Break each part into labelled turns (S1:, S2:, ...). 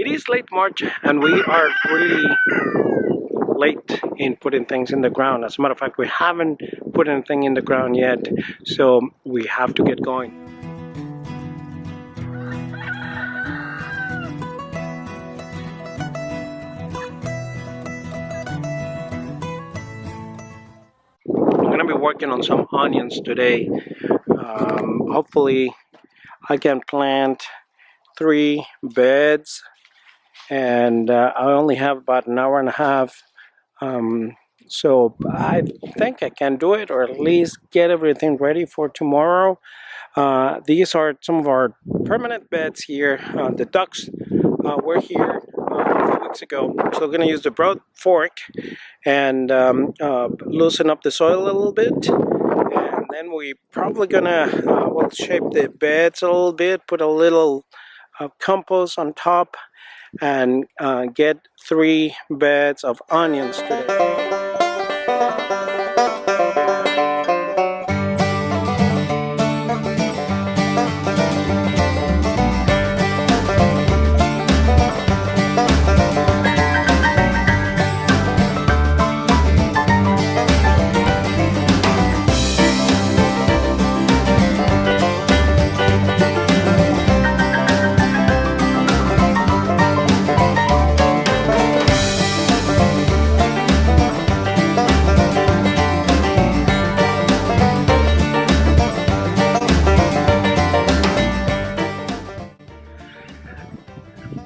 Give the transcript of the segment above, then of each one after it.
S1: It is late March and we are really late in putting things in the ground. As a matter of fact, we haven't put anything in the ground yet, so we have to get going. I'm gonna be working on some onions today. Hopefully I can plant 3 beds, and I only have about an hour and a half, so I think I can do it, or at least get everything ready for tomorrow. These are some of our permanent beds here. The ducks were here a few weeks ago, so we're going to use the broad fork and loosen up the soil a little bit. And then we probably gonna well, shape the beds a little bit, put a little compost on top, and get 3 beds of onions today.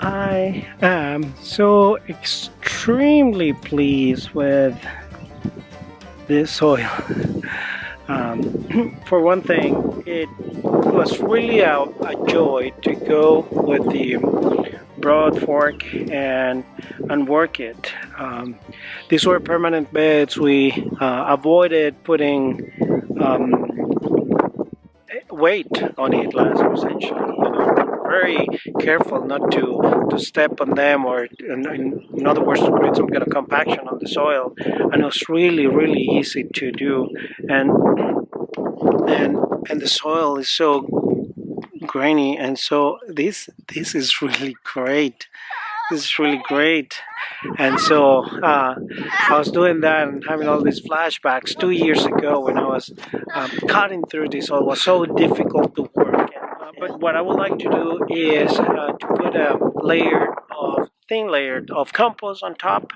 S1: I am so extremely pleased with this soil. For one thing, it was really a joy to go with the broad fork and work it. These were permanent beds. We avoided putting weight on it last, essentially. Very careful not to step on them, or in other words, to create some kind of compaction on the soil. And it was really easy to do, and the soil is so grainy, and so this is really great. This is really great. And so I was doing that and having all these flashbacks 2 years ago when I was cutting through this soil. It was so difficult to work. But what I would like to do is to put a thin layer of compost on top.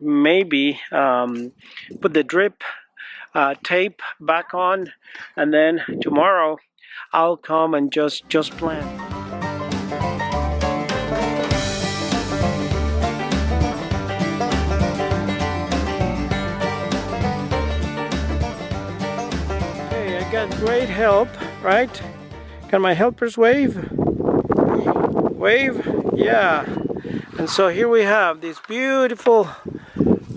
S1: Maybe put the drip tape back on, and then tomorrow I'll come and just plant. Hey, I got great help, right? Can my helpers wave? Wave? Yeah. And so here we have these beautiful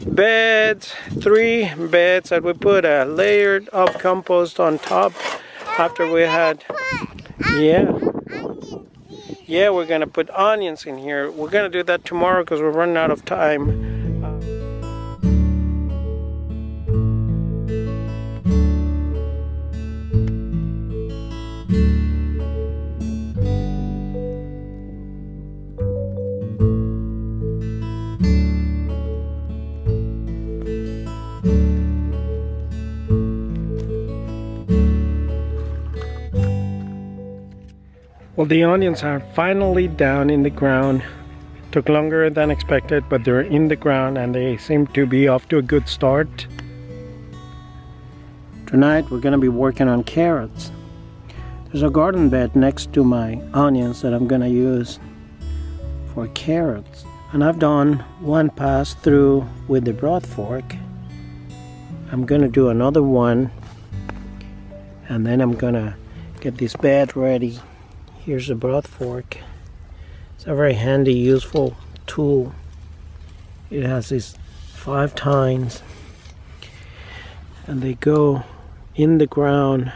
S1: beds, 3 beds that we put a layer of compost on top after we had, yeah, we're gonna put onions in here. We're gonna do that tomorrow because we're running out of time. Well, the onions are finally down in the ground. Took longer than expected, but they're in the ground and they seem to be off to a good start. Tonight we're going to be working on carrots. There's a garden bed next to my onions that I'm going to use for carrots. And I've done one pass through with the broad fork. I'm going to do another one, and then I'm going to get this bed ready. Here's the broad fork. It's a very handy, useful tool. It has these 5 tines, and they go in the ground,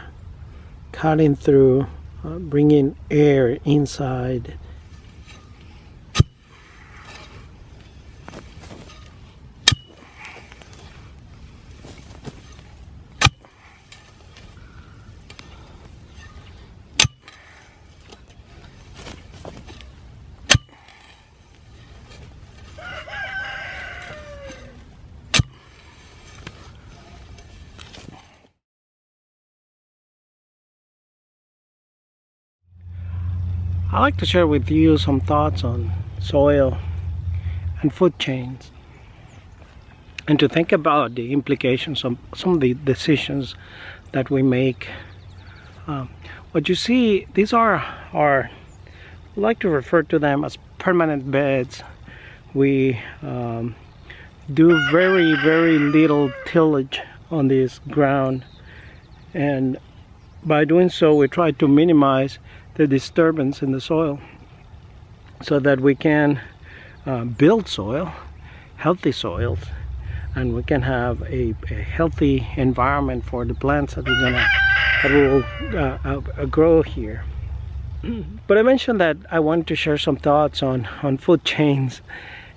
S1: cutting through, bringing air inside. I'd like to share with you some thoughts on soil and food chains, and to think about the implications of some of the decisions that we make. What you see, these are I like to refer to them as permanent beds. We do very little tillage on this ground, and by doing so we try to minimize the disturbance in the soil so that we can build soil, healthy soils, and we can have a healthy environment for the plants that will grow here. But I mentioned that I wanted to share some thoughts on food chains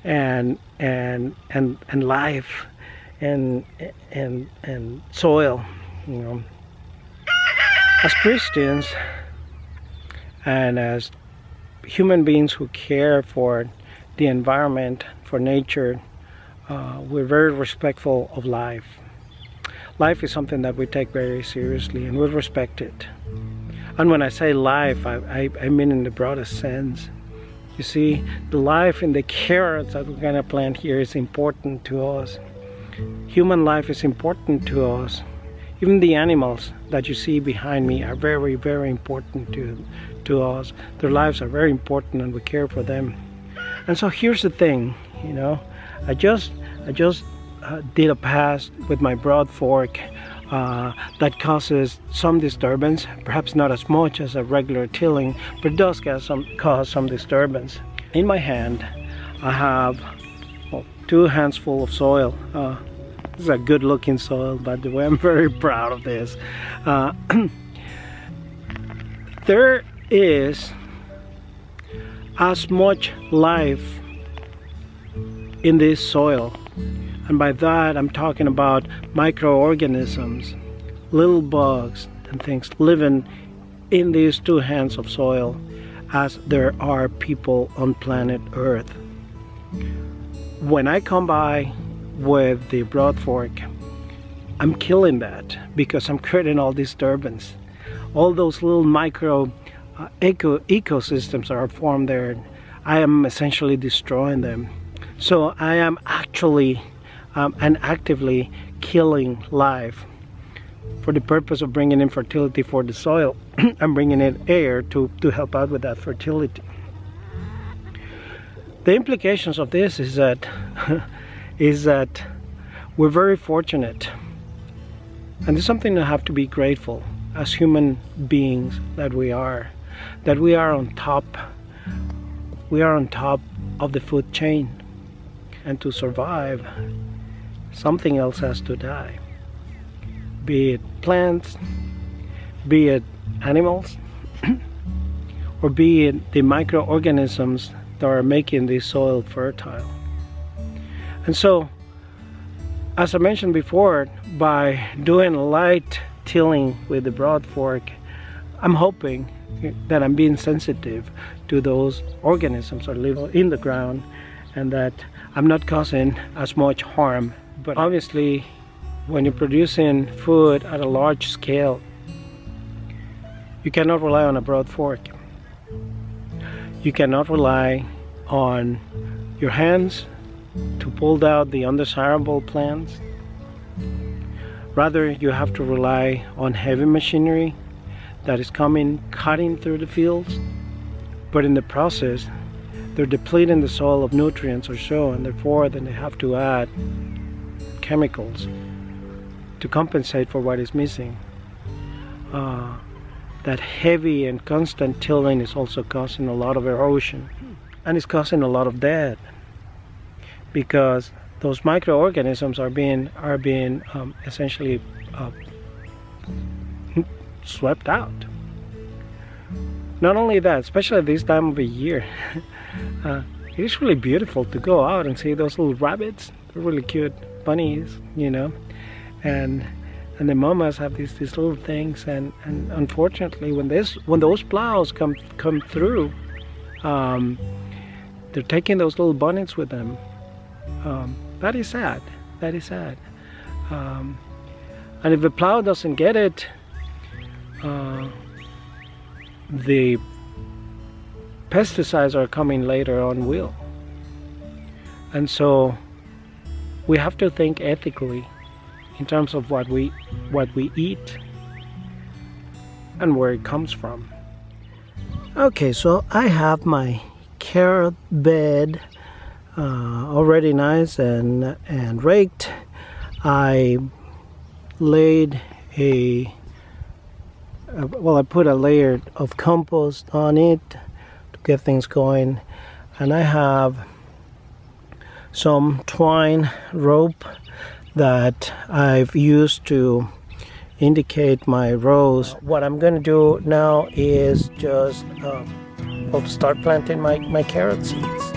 S1: and life and soil. You know, as Christians and as human beings who care for the environment, for nature, we're very respectful of life. Life is something that we take very seriously, and we respect it. And when I say life, I mean in the broadest sense. You see, the life in the carrots that we're going to plant here is important to us. Human life is important to us. Even the animals that you see behind me are very important to us. Their lives are very important, and we care for them. And so here's the thing, you know, I just did a pass with my broad fork that causes some disturbance, perhaps not as much as a regular tilling, but it does cause some disturbance. In my hand I have 2 hands full of soil. This is a good looking soil, by the way. I'm very proud of this. There is as much life in this soil, and by that I'm talking about microorganisms, little bugs and things living in these 2 hands of soil, as there are people on planet Earth. When I come by with the broad fork, I'm killing that, because I'm creating all disturbance. All those little micro ecosystems are formed there. I am essentially destroying them. So I am actually and actively killing life for the purpose of bringing in fertility for the soil and bringing in air to help out with that fertility. The implications of this is that we're very fortunate, and it's something to have to be grateful as human beings that we are on top. We are on top of the food chain, and to survive, something else has to die. Be it plants, be it animals, or be it the microorganisms that are making the soil fertile. And so, as I mentioned before, by doing light tilling with the broad fork, I'm hoping that I'm being sensitive to those organisms that live in the ground, and that I'm not causing as much harm. But obviously, when you're producing food at a large scale, you cannot rely on a broad fork. You cannot rely on your hands to pull out the undesirable plants. Rather, you have to rely on heavy machinery that is cutting through the fields, but in the process they're depleting the soil of nutrients or so, and therefore then they have to add chemicals to compensate for what is missing. That heavy and constant tilling is also causing a lot of erosion, and it's causing a lot of death, because those microorganisms are being essentially swept out. Not only that, especially this time of the year, it is really beautiful to go out and see those little rabbits. They're really cute bunnies, you know, and the mamas have these little things, and unfortunately when those plows come through, they're taking those little bunnies with them. That is sad. That is sad. And if the plow doesn't get it, the pesticides are coming later on will. And so we have to think ethically in terms of what we eat and where it comes from. Okay, so I have my carrot bed already nice and raked. I laid I put a layer of compost on it to get things going, and I have some twine rope that I've used to indicate my rows. What I'm going to do now is just start planting my carrot seeds.